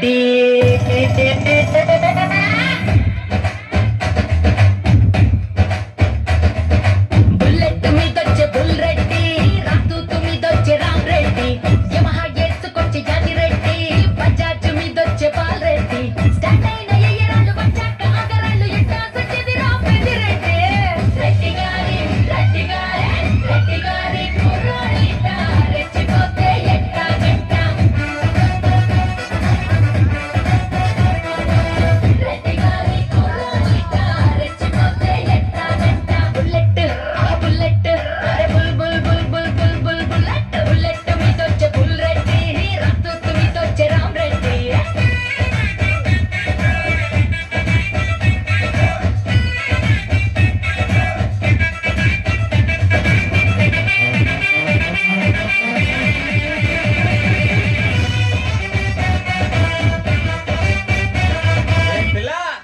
Reddy bullet మీదొచ్చే bull Reddy రాతూతు మీదొచ్చే రామ్ రెడ్డి యమహా ఎత్తుకొచ్చే జాతి రెడ్డి బజాజ్ మీదొచ్చే పాల్ రెడ్డి స్టార్ట్ అయిన ఎయ్యరాలు వచ్చాక ఆగరాలు ఎట్టా సచ్చేది రామ్ రెడ్డి రెడ్డి రెడ్డి గారి కుర్రాడిట రెచ్చిపోతే ఎట్టా జంట రెడ్డి గారి కుర్రాడిట రెచ్చిపోతే ఎట్టా జంట బుల్లెట్ ఆ బుల్లెట్ అరే bull bull bull bull bull bull bullet bullet మీదొచ్చే బుల్ రెడ్డి రాతూతు మీదొచ్చే రామ్ రెడ్డి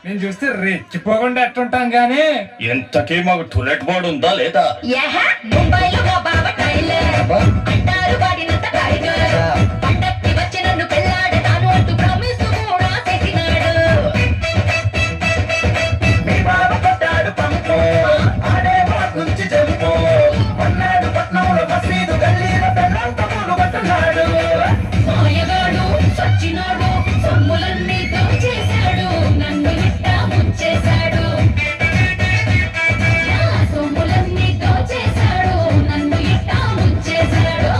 నేను చూస్తే రెచ్చిపోకుండా ఎట్టుంటాం గానీ ఎంతకీ మాకు టూలెట్ బోర్డు ఉందా లేదా? యహ ముంబైలో మా బావ టైలర్ అంటారు వాడినంత టైగర్ పండక్కి వచ్చి నన్ను పెళ్ళాడతాను అంటూ ప్రామిస్ కూడా చేసినాడు మీ బావ కొట్టాడు పంపు ఆడే గురించి చెప్పు అన్నాడు పట్నంలో మసీదు గల్లీల పెళ్ళంతా పూలు పట్టున్నాడు మాయగాడు సచ్చినాడు సొమ్ములన్నీ దోచేశాడు నన్ను ఇట్టా ముంచేశాడు నా సొమ్ములన్నీ దోచేశాడు నన్ను ఇట్టా ముంచేశాడు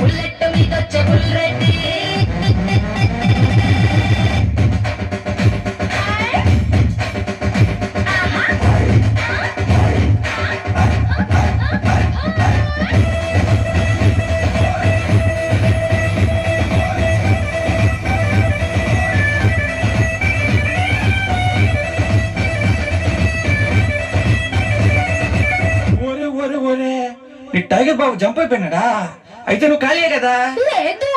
బుల్లెట్ మీదొచ్చే బుల్ రెడ్డి ఓరే ఓరే ఓరే నీ టైగర్ బాబు జంప్ అయిపోయినాడా? అయితే నువ్వు ఖాళీయే కదా? లేదు